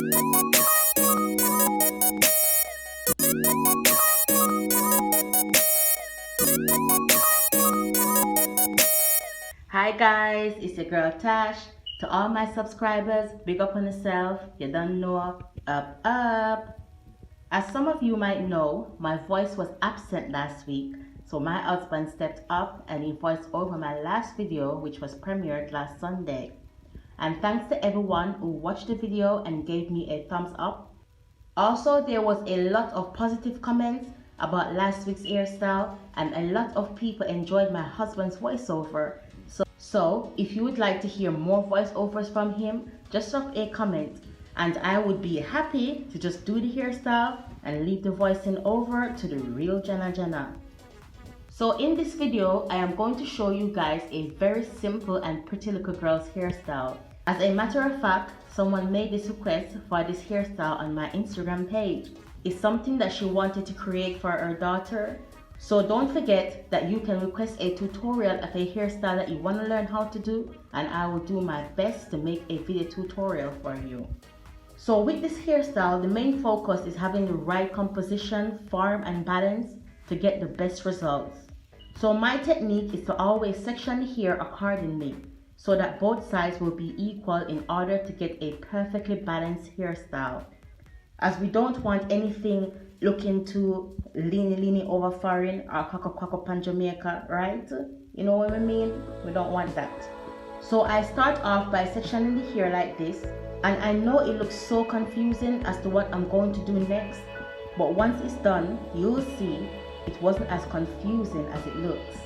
Hi guys, it's your girl Tash. To all my subscribers, big up on yourself. You don't know, up up. As some of you might know, my voice was absent last week, so my husband stepped up and he voiced over my last video, which was premiered last Sunday. And thanks to everyone who watched the video and gave me a thumbs up. Also, there was a lot of positive comments about last week's hairstyle, and a lot of people enjoyed my husband's voiceover. So if you would like to hear more voiceovers from him, just drop a comment and I would be happy to just do the hairstyle and leave the voicing over to the real Jenna. So in this video, I am going to show you guys a very simple and pretty little girl's hairstyle. As a matter of fact, someone made this request for this hairstyle on my Instagram page. It's something that she wanted to create for her daughter. So don't forget that you can request a tutorial of a hairstyle that you want to learn how to do, and I will do my best to make a video tutorial for you. So with this hairstyle, the main focus is having the right composition, form and balance to get the best results. So my technique is to always section the hair accordingly so that both sides will be equal in order to get a perfectly balanced hairstyle, as we don't want anything looking too leany over foreign or cock up on Jamaica, right? You know what I mean? We don't want that. So I start off by sectioning the hair like this, and I know it looks so confusing as to what I'm going to do next, but once it's done, you'll see it wasn't as confusing as it looks.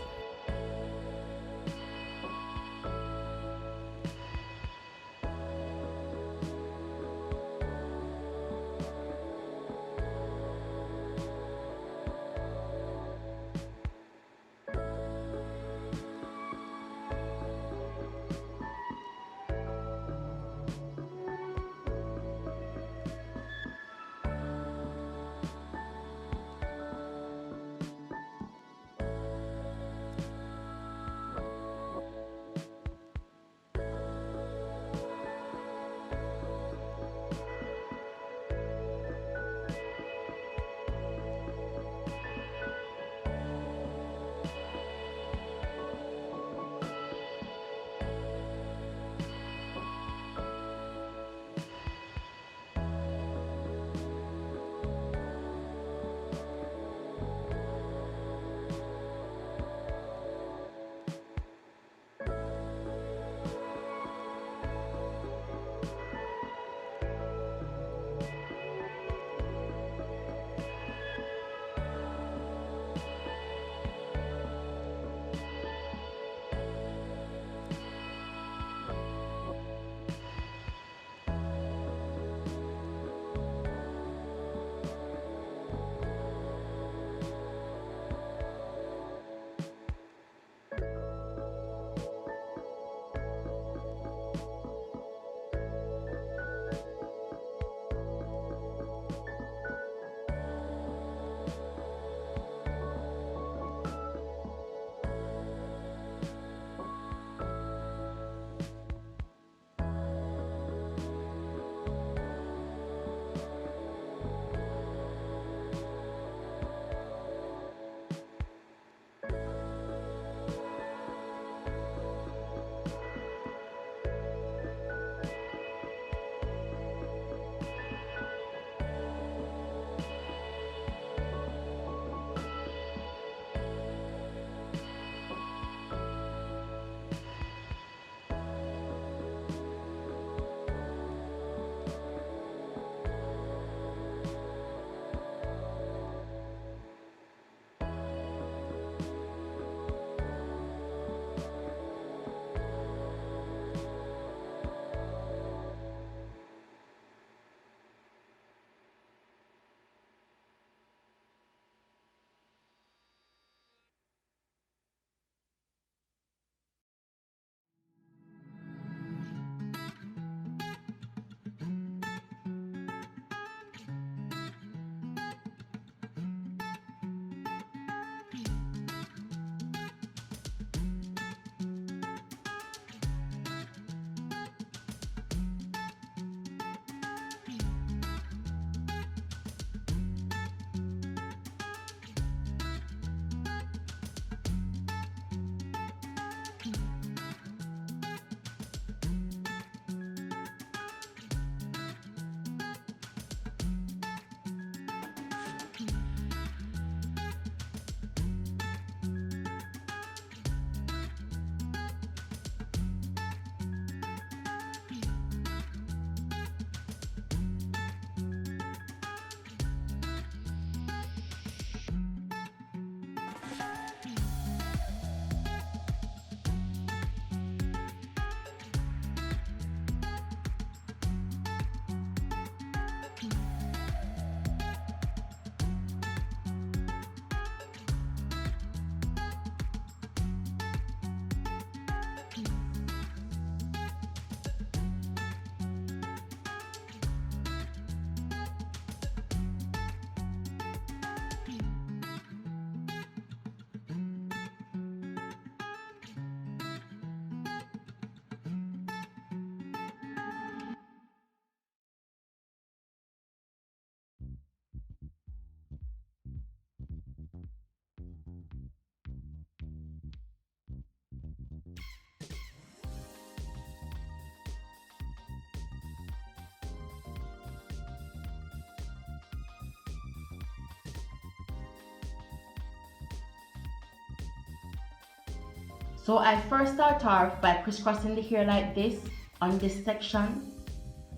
So I first start off by crisscrossing the hair like this on this section,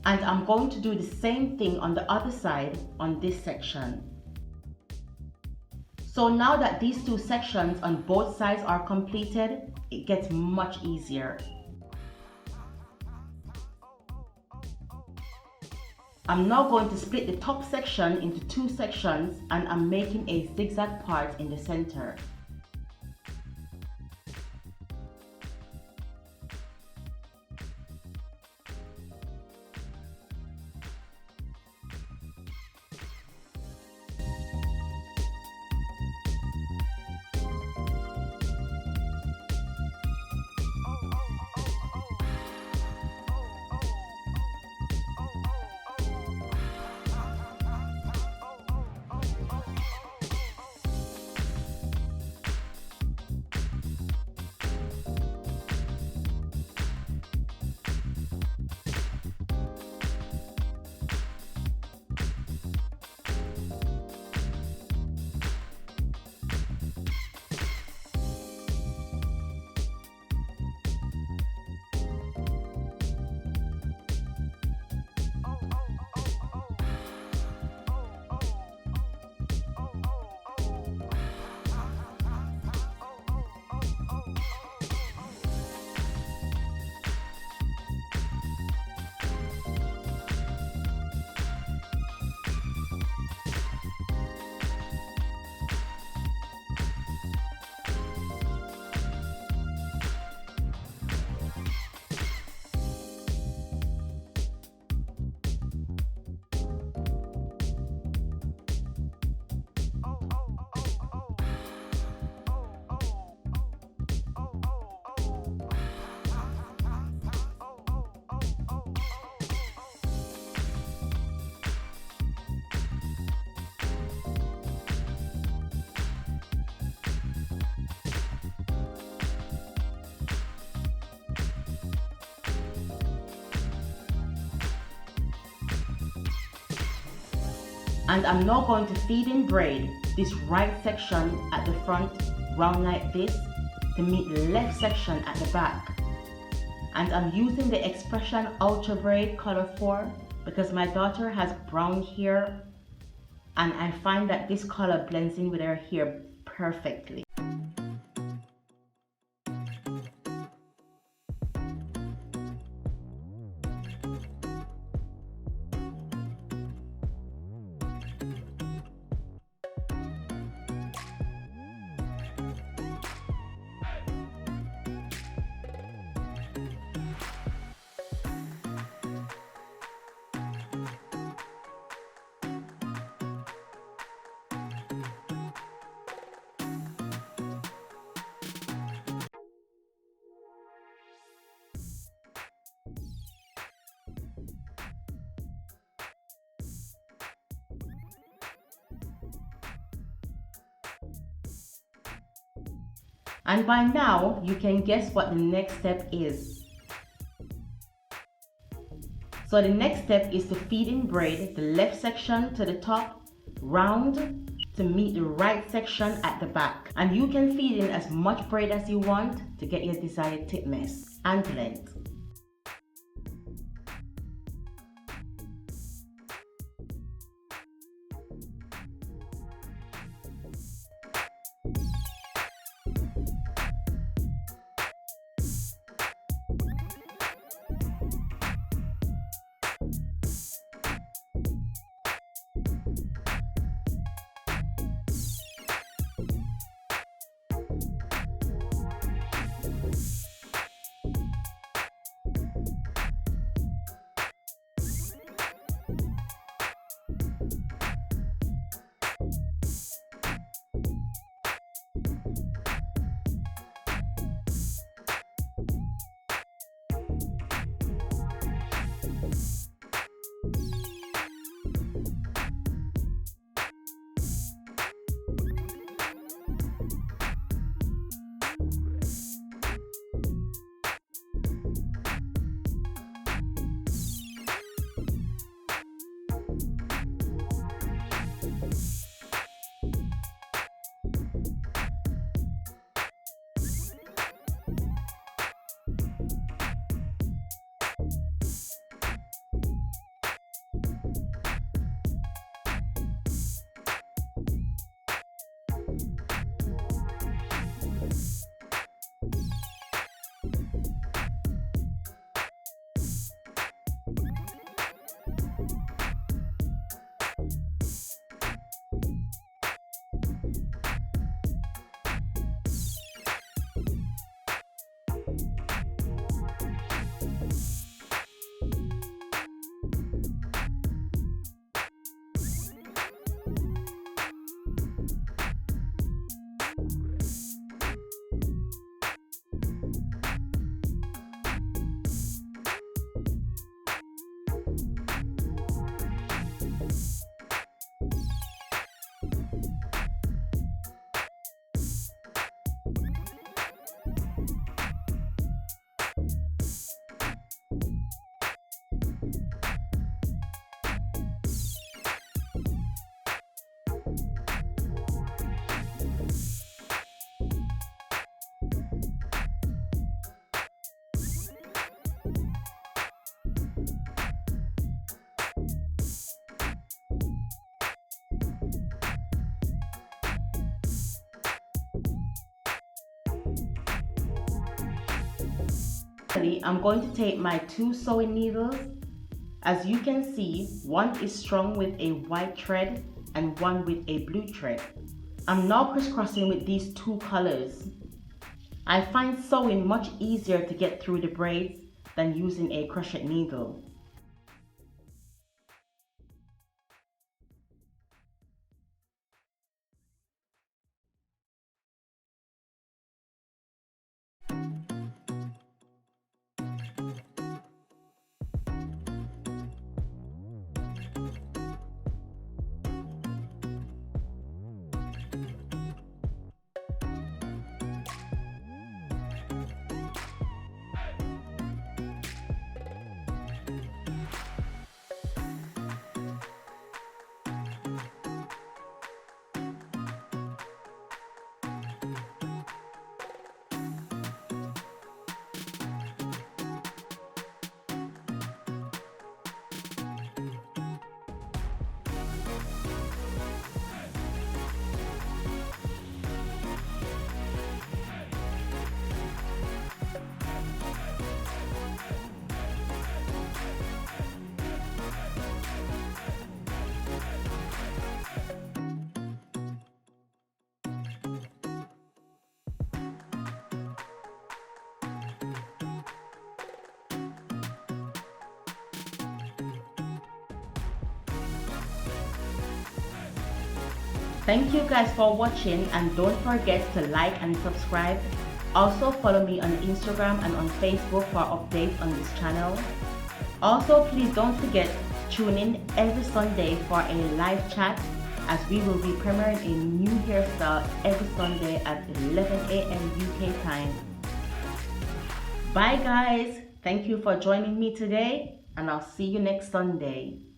and I'm going to do the same thing on the other side on this section. So now that these two sections on both sides are completed, it gets much easier. I'm now going to split the top section into two sections, and I'm making a zigzag part in the center. And I'm now going to feed in braid this right section at the front round like this to meet the left section at the back. And I'm using the Expression Ultra Braid color 4 because my daughter has brown hair and I find that this color blends in with her hair perfectly. And by now, you can guess what the next step is. So the next step is to feed in braid the left section to the top, round to meet the right section at the back. And you can feed in as much braid as you want to get your desired thickness and length. I'm going to take my 2 sewing needles. As you can see, one is strung with a white thread and one with a blue thread. I'm now crisscrossing with these 2 colors. I find sewing much easier to get through the braids than using a crochet needle. Thank you guys for watching, and don't forget to like and subscribe. Also follow me on Instagram and on Facebook for updates on this channel. Also, please don't forget to tune in every Sunday for a live chat, as we will be premiering a new hairstyle every Sunday at 11 a.m. UK time. Bye guys, thank you for joining me today, and I'll see you next Sunday.